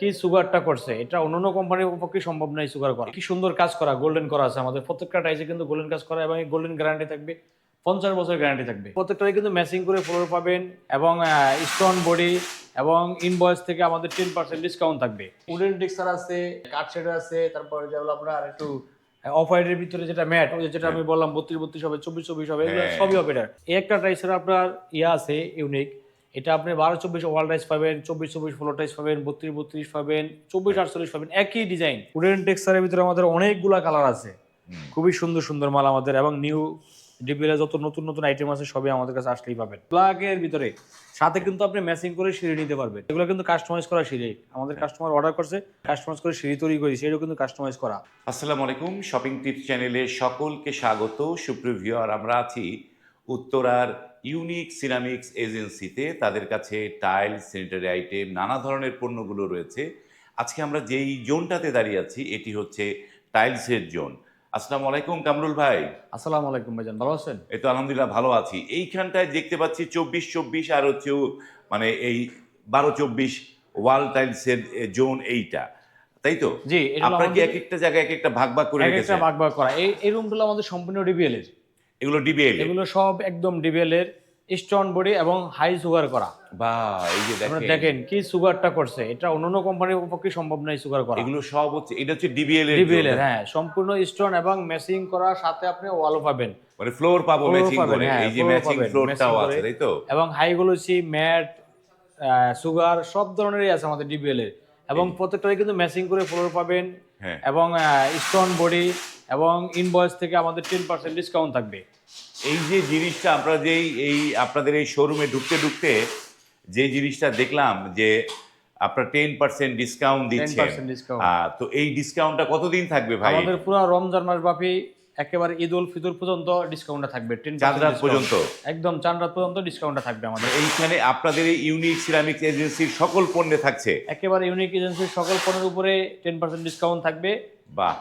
কি সুগারটা করছে এটা অন্যান্য কোম্পানির পক্ষে সম্ভব নয় সুগার করা। কি সুন্দর কাজ করা, গোল্ডেন করা আছে আমাদের প্রত্যেকটা টাইসে কিন্তু গোল্ডেন কাজ করা এবং এই গোল্ডেন গ্যারান্টি থাকবে, 50 বছর গ্যারান্টি থাকবে। প্রত্যেকটাই কিন্তু ম্যাচিং করে ফ্লোর পাবেন এবং স্টোন বডি এবং ইনভয়েস থেকে আমাদের 10% ডিসকাউন্ট থাকবে। উডেন টেক্সচার আছে, কাঠ শেডার আছে, তারপরে যেগুলো আপনার একটু অফ হোয়াইটের ভিতরে যেটা ম্যাট, ওই যেটা আমি বললাম 32-32 হবে, 24-24 হবে, এগুলো সবই হবে। এই একটা টাইসের আপনার ইয়া আছে ইউনিক, এটা আপনি 12-24 ওয়াল টাইস পাবেন, 24-24 ফ্লোর টাইস পাবেন, 32-32 পাবেন, 24-48 পাবেন, একই ডিজাইন। উডেন টেক্সচারের ভিতরে আমাদের অনেকগুলা কালার আছে, খুবই সুন্দর সুন্দর মাল আমাদের, এবং নিউ ডিবিএল যত নতুন নতুন আইটেম আছে সবই আমাদের কাছে আসলেই পাবেন। প্লাগের ভিতরে সাথে কিন্তু আপনি ম্যাচিং করে সিঁড়ি নিতে পারবেন। এগুলো কিন্তু কাস্টমাইজ করা সিঁড়ি, আমাদের কাস্টমার অর্ডার করছে, কাস্টমাইজ করে সিঁড়ি তৈরি করেছি, এটাও কিন্তু কাস্টমাইজ করা। আসসালামু আলাইকুম, শপিং টিপস চ্যানেলে সকলকে স্বাগত। সুপ্রিয় ভিউয়ার, আমরা আছি উত্তরার ইউনিক সিরামিক্স এজেন্সিতে। তাদের কাছে টাইলস, স্যানিটারি আইটেম, নানা ধরনের পণ্যগুলো রয়েছে। আজকে আমরা যেই জোনটাতে দাঁড়িয়ে আছি এটি হচ্ছে টাইলসের জোন। আসসালামু আলাইকুম কামরুল ভাই। আসসালামু আলাইকুম ভাইজান, ভালো আছেন? এই তো আলহামদুলিল্লাহ ভালো আছি। এইখানটায় দেখতে পাচ্ছি 24-24 আর হচ্ছে মানে এই 12-24 ওয়াল টাইলসের জোন, এইটা তাই তো? জি, এটা আপনারা কি এক একটা জায়গায় এক একটা ভাগ ভাগ করে এক একটা রেখেছেন? ভাগ ভাগ করা। এই রুমগুলো আমাদের সম্পূর্ণ ডিবিএল এর, এগুলো ডিবিএল? এগুলো সব একদম ডিবিএল এর, স্টোন বডি এবং হাই সুগার করা। বা এই যে আপনারা দেখেন, দেখেন কি সুগারটা করছে, এটা অন্যান্য কোম্পানির পক্ষে সম্ভব নয় সুগার করা। এগুলো সব হচ্ছে, এটা হচ্ছে ডিবিএল এর ডিবিএল জন্য। এর, হ্যাঁ, সম্পূর্ণ স্টোন এবং ম্যাচিং করা, সাথে আপনি ওয়ালও পাবেন, মানে ফ্লোর পাবো ফ্লোর ম্যাচিং পাবেন, করে, হ্যাঁ, এই যে ফ্লোর ম্যাচিং পাবেন, ফ্লোরটাও ম্যাচিং আছে করে। তাই তো? এবং হাইগুলোসি, ম্যাট, সুগার সব ধরনেরই আছে আমাদের ডিবিএল এর, এবং প্রত্যেকটাই কিন্তু ম্যাচিং করে ফ্লোর পাবেন। হ্যাঁ। এবং স্টোন বডি এবং ইনভয়েস থেকে আমাদের 10% ডিসকাউন্ট থাকবে। এই যে জিনিসটা আমরা যেই এই আপনাদের এই শোরুমে ঢুকতে ঢুকতে যে জিনিসটা দেখলাম যে আপনার 10% ডিসকাউন্ট দিচ্ছেন, 10% ডিসকাউন্ট তো এই ডিসকাউন্টটা কতদিন থাকবে ভাই? আমাদের পুরো রমজান মাস ব্যাপী একেবারে ঈদ উল ফিতর পর্যন্ত ডিসকাউন্টটা থাকবে। 10% চাঁদ রাত discount। পর্যন্ত? একদম চাঁদ রাত পর্যন্ত ডিসকাউন্টটা থাকবে আমাদের। এইখানে আপনাদের এই ইউনিক সিরামিক্স এজেন্সির সকল পণ্যে থাকছে একেবারে ইউনিক এজেন্সির সকল পণ্যের উপরে 10% ডিসকাউন্ট থাকবে। বাহ,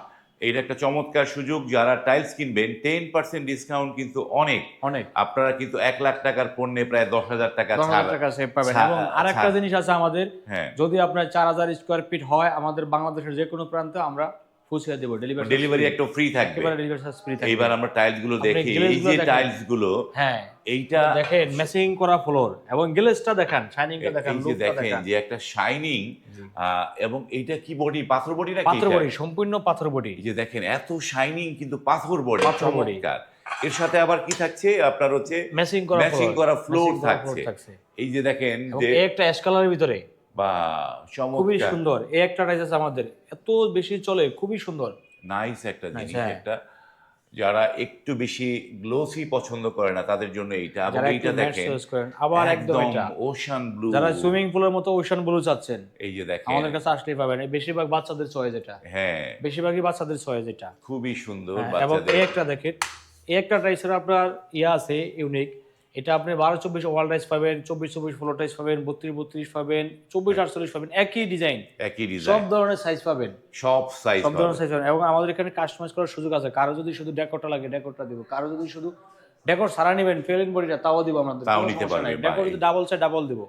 এইটা একটা চমৎকার সুযোগ। যারা টাইলস কিনবেন 10% ডিসকাউন্ট কিন্তু অনেক অনেক। আপনারা কিন্তু 1 লাখ টাকার পণ্যে প্রায় 10,000 টাকা 10,000 টাকা সেভ পাবেন। এবং আরেকটা জিনিস আছে আমাদের, হ্যাঁ, যদি আপনার 4000 স্কোয়ার ফিট হয়, আমাদের বাংলাদেশের যে কোনো প্রান্তে আমরা পৌঁছে দেব। ডেলিভারি একটা ফ্রি থাকবে। একেবারে ডেলিভারি চার্জ ফ্রি থাকবে। এইবার আমরা টাইলস গুলো আপনি দেখি। glaze এই গুলো যে দেখেন। টাইলস গুলো, হ্যাঁ, এইটা দেখেন ম্যাচিং করা ফ্লোর, এবং গ্লেজটা দেখেন, শাইনিংটা দেখেন, এই যে লুকটা দেখেন দেখেন। যে একটা শাইনিং, এবং এইটা কি বডি, পাথর বডি নাকি? পাথর এটা? বডি, সম্পূর্ণ পাথর বডি। এই যে দেখেন এত শাইনিং কিন্তু পাথর বডি, পাথর body। চমৎকার। এর সাথে আবার কি থাকছে আপনার হচ্ছে ম্যাচিং করা ফ্লোর floor থাকছে। এই যে দেখেন এবং যে এই একটা অ্যাশ কালারের ভিতরে, বা খুবই চমৎকার, সুন্দর। এই একটা টাইস আছে আমাদের, এত বেশি চলে, খুবই সুন্দর, নাইস একটা জিনিস। হ্যাঁ। একটা যারা একটু বেশি গ্লোসি পছন্দ করে না তাদের জন্য এইটা। এবং যারা একটু এইটা ম্যাট দেখেন চয়েস করেন, আবার একদম এটা ওশান ব্লু, যারা সুইমিং পুলের মতো ওশান ব্লু চাচ্ছেন, এই যে দেখেন আমাদের কাছে আসলেই পাবেন। এই বেশিরভাগ বাচ্চাদের চয়েস এটা, হ্যাঁ, বেশিরভাগই বাচ্চাদের চয়েস এটা। খুবই সুন্দর এবং বাচ্চাদের। এই একটা দেখেন, এই একটা টাইসের আপনার ইয়া আছে ইউনিক, এটা আপনি 12-24 ওয়াল টাইস পাবেন, 24-24 ফ্লোর টাইস পাবেন, 32-32 পাবেন, 24-48 পাবেন, একই ডিজাইন, একই সব ডিজাইন, ধরনের সাইজ পাবেন, সব সাইজ সব ধরনের সাইজ পাবেন। এবং আমাদের এখানে কাস্টমাইজ করার সুযোগ আছে। কারো যদি শুধু ডেকোরটা লাগে, ডেকোরটা দিব। কারো যদি শুধু ডেকোর সারা নেবেন, ফেলিং বডিটা, তাও দিব আমাদের, তাও কোনো নিতে সমস্যা নাই। পারবে। ডেকোর যদি ডাবল চাই, ডাবল দিব।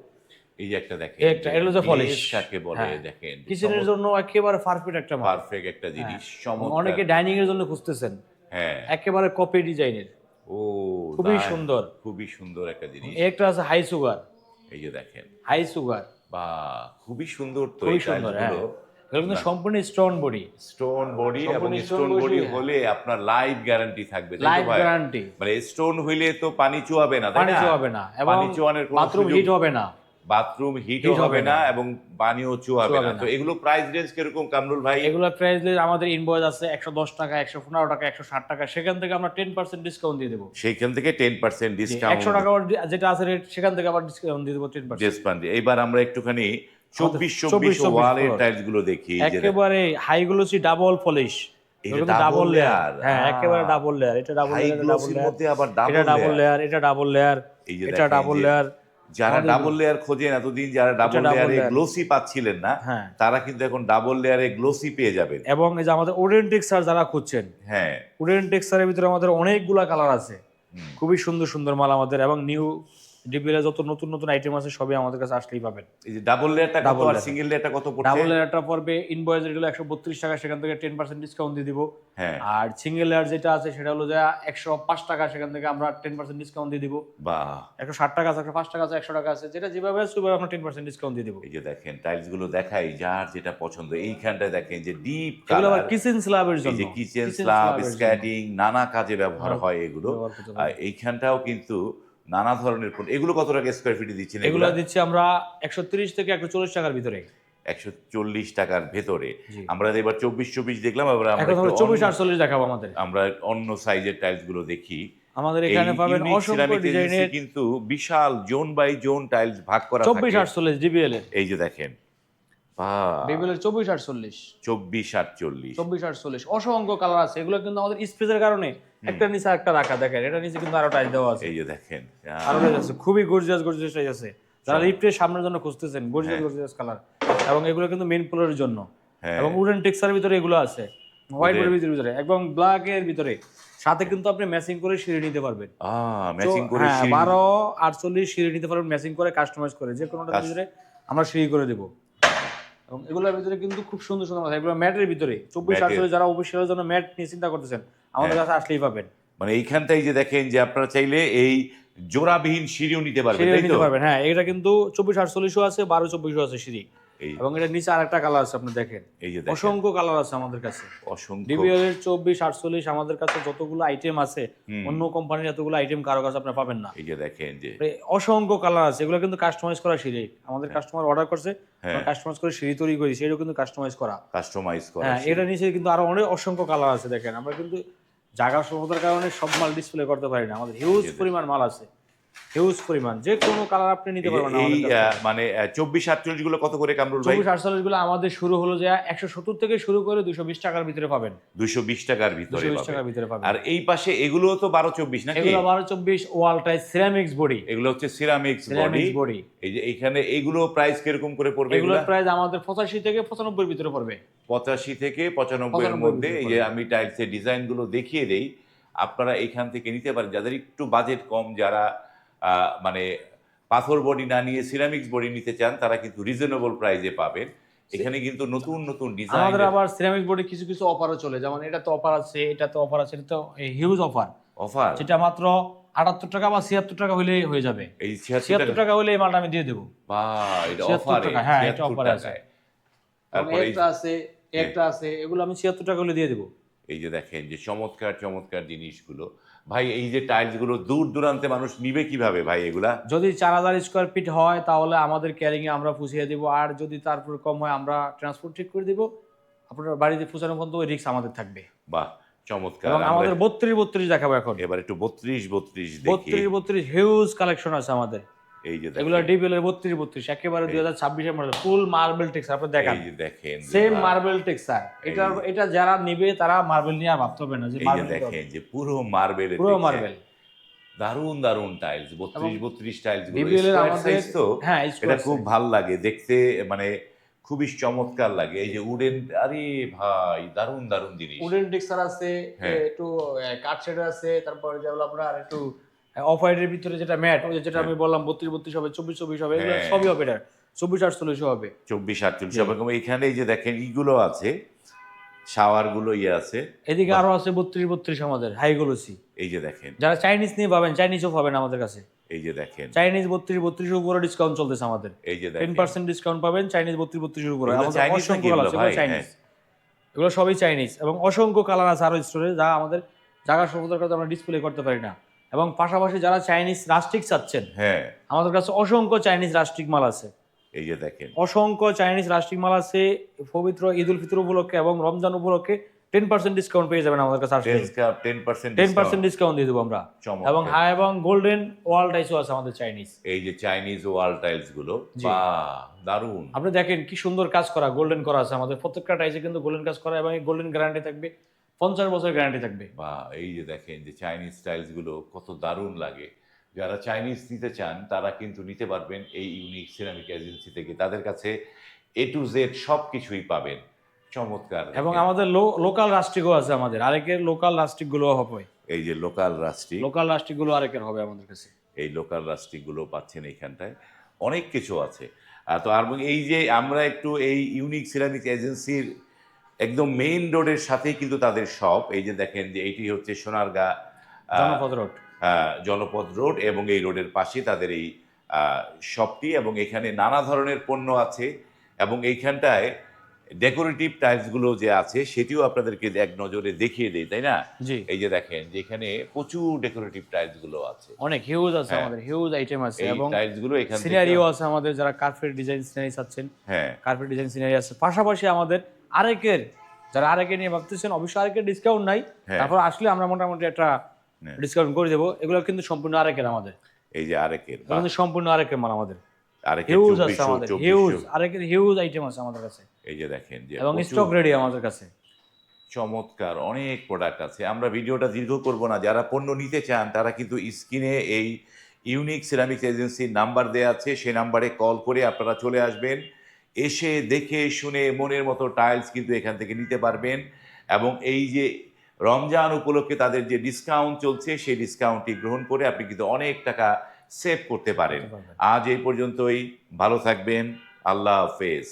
এই যে একটা দেখেন, এই একটা, এটা হচ্ছে পলিশ, কাকে বলে হ্যাঁ, দেখেন, কিচেনের জন্য একেবারে পারফেক্ট একটা মাল। পারফেক্ট একটা জিনিস, চমৎকার। অনেকে ডাইনিং এর জন্য খুঁজতেছেন, হ্যাঁ, একেবারে কপি ডিজাইনের, ও খুবই তাই? সুন্দর। খুবই সুন্দর একটা জিনিস। একটা আছে হাই সুগার, এই যে দেখেন, হাই সুগার, বা খুবই সুন্দর তো খুবই এই সুন্দর। হ্যাঁ, টাইলসগুলো। এগুলো কিন্তু সম্পূর্ণ স্টোন বডি, স্টোন বডি, এবং সম্পূর্ণ stone স্টোন body, বডি হ্যাঁ। হলে আপনার লাইফ গ্যারান্টি থাকবে, তাই তো লাইফ ভাই? গ্যারান্টি, মানে স্টোন হইলে তো পানি চুয়াবে না, তাই পানি না? চুয়াবে না, এবং পানি চুয়ানোর কোনো বাথরুম সুযোগ, হিট হবে না, বাথরুম হিটও Heat হবে হবে না, না। এবং পানিও চুয়াবে না। তো এগুলো প্রাইস রেঞ্জ কিরকম কামরুল ভাই? এগুলোর প্রাইস আমাদের ইনভয়েস আছে 110 টাকা, 115 টাকা, 160 টাকা, সেখান থেকে আমরা 10% ডিসকাউন্ট দিয়ে দেবো। সেইখান থেকে 10% ডিসকাউন্ট, 100 টাকা যেটা আছে রেট, সেখান থেকে আবার ডিসকাউন্ট দিয়ে দেবো 10%। ডিসকাউন্ট। এইবার আমরা একটুখানি 24-24 24 ওয়ালের floor। টাইলস গুলো দেখি। যে একেবারে হাই গ্লোসি ডাবল পলিশ, এটা ডাবল লেয়ার, হ্যাঁ, একেবারে ডাবল লেয়ার। এটা ডাবল হাই লেয়ার, ডাবল গ্লোসির লেয়ার, মধ্যে আবার এটা ডাবল ডাবল লেয়ার। লেয়ার, এটা ডাবল লেয়ার, এই যে এটা দেখেন ডাবল যে লেয়ার। যারা ডাবল লেয়ার খোঁজেন, এতদিন যারা ডাবল double লেয়ারে layer। গ্লোসি পাচ্ছিলেন না, হ্যাঁ। তারা কিন্তু এখন ডাবল লেয়ারে গ্লোসি পেয়ে যাবেন। এবং এই যে আমাদের উডেন টেক্সচার যারা খুঁজছেন, হ্যাঁ, উডেন টেক্সচারের ভিতরে আমাদের অনেকগুলা কালার আছে, খুবই সুন্দর সুন্দর মাল আমাদের, এবং নিউ ডিবিএল যত নতুন নতুন আইটেম আছে সবই আমাদের কাছে আসলেই পাবেন। এই যে ডাবল লেয়ারটা কত Double আর layer। সিঙ্গেল লেয়ারটা কত পড়ছে? ডাবল লেয়ারটা পড়বে ইনভয়েস রেট 132 টাকা, সেখান থেকে 10% ডিসকাউন্ট দিয়ে দিব। হ্যাঁ। আর সিঙ্গেল লেয়ার যেটা আছে সেটা হলো যে 105 টাকা, সেখান থেকে আমরা 10% ডিসকাউন্ট দিয়ে দিব। বাহ, 160 টাকা আছে, 105 টাকা আছে, 100 টাকা আছে, যেটা যেভাবে আছে ওইভাবে আমরা 10% ডিসকাউন্ট দিয়ে দিব। এই যে দেখেন টাইলস গুলো দেখাই, যার যেটা পছন্দ। এইখানটায় দেখেন যে ডিপ এগুলো আবার কালার, কিচেন স্ল্যাবের এই জন্য, যে কিচেন Kitchen স্ল্যাব, slab এর জন্য। স্ক্যাটিং, নানা কাজে ব্যবহার হয় এগুলো। ব্যবহার করতে আর পারবেন। এইখানটাও কিন্তু নানা ধরনের এগুলো কত টাকা স্কোয়ার ফিটে দিচ্ছেন? এগুলো দিচ্ছি আমরা 130 থেকে 140 টাকার ভিতরে। 140 টাকার ভেতরে। জি। আমরা এবার 24 দেখলাম, এবার আমরা এখন একটু আমরা 24-48 দেখাবো আমাদের। আমরা অন্য সাইজের টাইলস গুলো দেখি। আমাদের এখানে এই পাবেন ইউনিক অসংখ্য সিরামিক এজেন্সি ডিজাইনের কিন্তু বিশাল জোন বাই জোন টাইলস ভাগ করা থাকে। 24-48 ডিবিএল এর। এই যে দেখেন, বাহ, ডিবিএল এর 24-48, 24-48। 24-48 অসংখ্য কালার আছে। এগুলো কিন্তু আমাদের স্পেসের কারণে একটা নিচে একটা রাখা, দেখেন এটা নিচে কিন্তু আরো টাইল দেওয়া আছে। এই যে দেখেন, আরো টাইল আছে, খুবই গর্জিয়াস গর্জিয়াস টাইল আছে। যারা হ্যাঁ। লিফটের সামনের জন্য খুঁজতেছেন গর্জিয়াস হ্যাঁ। গর্জিয়াস কালার, এবং এগুলো কিন্তু মেইন ফ্লোরের জন্য। হ্যাঁ। এবং উডেন টেক্সচারের ভিতরে এগুলো আছে, হোয়াইট Wooden- বোর্ডের ভিতরে এবং ব্ল্যাক এর ভিতরে, সাথে কিন্তু আপনি ম্যাচিং করে সিঁড়ি নিতে পারবেন। ম্যাচিং করে হ্যাঁ, সিঁড়ি। 12-48 সিঁড়ি নিতে পারবেন ম্যাচিং করে, কাস্টমাইজ করে, যে কোনোটার ভিতরে আমরা সিঁড়ি করে দেবো। এবং এগুলোর ভিতরে কিন্তু খুব সুন্দর সুন্দর আছে, এগুলো ম্যাটের ভিতরে 24-48 যারা অফিসিয়ালের জন্য ম্যাট নিয়ে চিন্তা করতেছেন আমাদের কাছে আসলেই পাবেন। মানে এইখানটাই যে দেখেন যে আপনারা চাইলে এই জোড়াবিহীন সিঁড়িও নিতে পারবেন, সিঁড়ি তাই নিতে তো? পারবেন, হ্যাঁ। এটা কিন্তু 24-48 আছে, 12-24 আছে সিঁড়ি। এই এবং এটার নিচে আরেকটা কালার আছে, আপনি দেখেন এই যে দেখেন, অসংখ্য কালার আছে আমাদের কাছে। অসংখ্য। ডিবিএল এর 24-48 আমাদের কাছে যতগুলো আইটেম আছে, অন্য কোম্পানির এতগুলো আইটেম কারো কাছে আপনি পাবেন না। এই যে দেখেন যে অসংখ্য কালার আছে, এগুলো কিন্তু কাস্টমাইজ করা সিঁড়ি। আমাদের কাস্টমার অর্ডার করছে, কাস্টমাইজ করে সিঁড়ি তৈরি করেছি, এটাও কিন্তু কাস্টমাইজ করা। কাস্টমাইজ করা। হ্যাঁ, এটা নিচে কিন্তু আরো অনেক অসংখ্য কালার আছে। দেখেন আমরা কিন্তু জায়গা স্বল্পতার কারণে সব মাল ডিসপ্লে করতে পারি না, আমাদের হিউজ পরিমাণ মাল আছে, হিউজ পরিমাণ, যে কোনো কালার আপনি নিতে পারবেন এই আমাদের কাছে। মানে 24-48 গুলো কত করে কামরুল ভাই? 24-48 গুলো আমাদের শুরু হলো যে 170 থেকে শুরু করে 220 টাকার ভিতরে পাবেন। 220 টাকার ভিতরে 220 টাকার ভিতরে পাবেন। আর এই পাশে এগুলো তো 12-24 নাকি? এগুলো 12-24 ওয়াল টাইল সিরামিক্স বডি। এগুলো হচ্ছে সিরামিক্স বডি। এই যে এইখানে এগুলো প্রাইস কিরকম করে পড়বে? এগুলোর প্রাইস আমাদের 85 থেকে 95 ভিতরে পড়বে। 85 থেকে 95 এর মধ্যে। এই যে আমি টাইলসের ডিজাইন গুলো দেখিয়ে দেই, আপনারা এখান থেকে নিতে পারেন। যাদের একটু বাজেট কম, যারা মানে পাথর বডি না নিয়ে সিরামিক্স বডি নিতে চান, তারা কিন্তু রিজনেবল প্রাইসে পাবেন। এখানে কিন্তু নতুন নতুন ডিজাইন। আমাদের আবার সিরামিক্স বডি কিছু কিছু অফারও চলে, যেমন এটা তো অফার আছে, এটা তো অফার আছে, এটা তো হিউজ অফার, যেটা মাত্র 78 টাকা বা 76 টাকা হলেই হয়ে যাবে। এই 76 টাকা হলে এই মালটা আমি দিয়ে দেবো। বা এটা 76 অফারে, টাকা, হ্যাঁ, এটা অফারে আছে। তারপরে একটা আছে, এগুলো আমি 76 টাকা হলে দিয়ে দেবো। এই যে দেখেন যে চমৎকার চমৎকার জিনিসগুলো ভাই। এই যে টাইলস গুলো দূর দূরান্তে মানুষ নিবে কিভাবে ভাই এগুলা? যদি 4000 স্কোয়ার ফিট হয় তাহলে আমাদের ক্যারিং এ আমরা পুষিয়ে দিব, আর যদি তারপর কম হয় আমরা ট্রান্সপোর্ট ঠিক করে দিব। আপনার বাড়িতে পৌঁছানো পর্যন্ত ওই রিস্ক আমাদের থাকবে। বাহ, চমৎকার। এবং আমাদের 32-32 দেখাবো এখন। এবার একটু 32-32 দেখি। 32-32 হিউজ কালেকশন আছে আমাদের। এই যে এগুলো ডিবিএল এর 32-32 একেবারে 2026 এর মডেল, ফুল মার্বেল টেক্সচার। আপনি দেখেন, এই যে দেখেন সেম মার্বেল টেক্সচার। এটা যারা নিবে তারা মার্বেল নিয়ে আর ভাবতে হবে না যে এই যে মার্বেল। দেখেন যে পুরো মার্বেলের, পুরো মার্বেল, দারুন দারুন টাইলস। 32-32 টাইলস গুলো ডিবিএল এর স্কয়ার আমাদের, সাইজ তো। হ্যাঁ, এটা খুব ভালো লাগে দেখতে, মানে খুবই চমৎকার লাগে। এই যে উডেন, আরে ভাই দারুন দারুন জিনিস। উডেন টেক্সচার আছে, একটু কাঠ শেড আছে, তারপরে যেগুলো আপনার একটু অফ হোয়াইটের ভিতরে যেটা ম্যাট, ওই যেটা আমি বললাম 32-32 হবে, 24-24 হবে, এগুলো সবই হবে। এটা 24-48 হবে, 24-48 হবে। এখানে এই যে দেখেন ইগুলো আছে, শাওয়ার গুলো আছে। এদিকে আরো আছে 32-32 আমাদের হাই গ্লোসি। এই যে দেখেন, যারা চাইনিজ নিয়ে পাবেন, চাইনিজও পাবেন আমাদের কাছে। এই যে দেখেন চাইনিজ 32-32 এর উপরে ডিসকাউন্ট চলতেছে আমাদের। এই যে দেখেন 10% ডিসকাউন্ট পাবেন চাইনিজ 32-32 এর উপরে। এগুলো আমাদের চাইনিজ অসংখ্য নাকি কালার এগুলো আছে, ভাই? চাইনিজ, এগুলো সবই চাইনিজ। এবং অসংখ্য কালার আছে আরো স্টোরে, যা আমাদের জায়গা স্বল্পতার কাছে আমরা ডিসপ্লে করতে পারি না। এবং পাশাপাশি যারা চাইনিজ রাস্টিক চাচ্ছেন, হ্যাঁ, আমাদের কাছে অসংখ্য চাইনিজ রাস্টিক মাল আছে। এই যে দেখেন অসংখ্য চাইনিজ রাস্টিক মাল আছে। পবিত্র ঈদ উল ফিতর উপলক্ষে এবং রমজান উপলক্ষে 10% ডিসকাউন্ট পেয়ে যাবেন আমাদের কাছে আসলে। 10% ডিসকাউন্ট দিয়ে দেবো আমরা। চমৎকার। এবং হাই এবং গোল্ডেন ওয়াল টাইসও আছে আমাদের চাইনিজ। এই যে চাইনিজ ওয়াল টাইলস গুলো, বাহ দারুন। আপনি দেখেন কি সুন্দর কাজ করা, গোল্ডেন করা আছে আমাদের প্রত্যেকটা টাইসে কিন্তু গোল্ডেন কাজ করা, এবং এই গোল্ডেন গ্যারান্টি থাকবে, 50 বছর গ্যারান্টি থাকবে। বা এই যে দেখেন যে চাইনিজ টাইলস গুলো কত দারুণ লাগে। যারা চাইনিজ নিতে চান তারা কিন্তু নিতে পারবেন এই ইউনিক সিরামিক এজেন্সি থেকে। তাদের কাছে A to Z সব কিছুই পাবেন। চমৎকার। এবং আমাদের লোকাল রাস্টিকও আছে আমাদের, আরেকের লোকাল রাস্টিক গুলো হবে। এই যে লোকাল রাস্টিক, লোকাল রাস্টিক গুলো আরেকের হবে আমাদের কাছে। এই লোকাল রাস্টিকগুলো পাচ্ছেন এইখানটায়, অনেক কিছু আছে। তো আর এই যে আমরা একটু এই ইউনিক সিরামিক এজেন্সির একদম মেইন রোডের সাথেই কিন্তু তাদের শপ। এই যে দেখেন যে এইটি হচ্ছে সোনারগাঁ জনপদ রোড। জনপদ রোড, এবং এই রোডের পাশে তাদের এই শপটি, এবং এখানে নানা ধরনের পণ্য আছে। এবং এইখানটায় ডেকোরেটিভ টাইলসগুলো যে আছে সেটিও আপনাদেরকে এক নজরে দেখিয়ে দেই, তাই না? জি, এই যে দেখেন যে এখানে প্রচুর ডেকোরেটিভ টাইলসগুলো আছে। অনেক হিউজ আছে, হ্যাঁ, আমাদের হিউজ আইটেম আছে এই এবং টাইলসগুলো এখান থেকে, সিনারিও আছে আমাদের, যারা কার্পেট ডিজাইন সিনারি চাচ্ছেন, হ্যাঁ, কার্পেট ডিজাইন সিনারি আছে। পাশাপাশি আমাদের আরেকের, যারা আরেকে নিয়ে ভাবতেছেন, অবশ্যই আরেকের ডিসকাউন্ট নাই, হ্যাঁ, তারপর আসলে আমরা মোটামুটি একটা হ্যাঁ। ডিসকাউন্ট করে দেবো। এগুলো কিন্তু সম্পূর্ণ আরেকের আমাদের, এই যে আরেকের, এগুলো কিন্তু সম্পূর্ণ আরেকের মাল আমাদের, আরেকের হিউজ আছে 2400, আমাদের, হিউজ 2400। আরেকের হিউজ আইটেম আছে আমাদের কাছে, এই যে দেখেন যে এবং প্রচুর স্টক রেডি আমাদের কাছে। চমৎকার অনেক প্রোডাক্ট আছে। আমরা ভিডিওটা দীর্ঘ করব না, যারা পণ্য নিতে চান তারা কিন্তু স্ক্রিনে এই ইউনিক সিরামিক্স এজেন্সির নাম্বার দেওয়া আছে, সেই নাম্বারে কল করে আপনারা চলে আসবেন, এসে দেখে শুনে মনের মতো টাইলস কিন্তু এখান থেকে নিতে পারবেন। এবং এই যে রমজান উপলক্ষে তাদের যে ডিসকাউন্ট চলছে সেই ডিসকাউন্টটি গ্রহণ করে আপনি কিন্তু অনেক টাকা সেভ করতে পারেন। আজ এই পর্যন্তই, ভালো থাকবেন, আল্লাহ হাফেজ।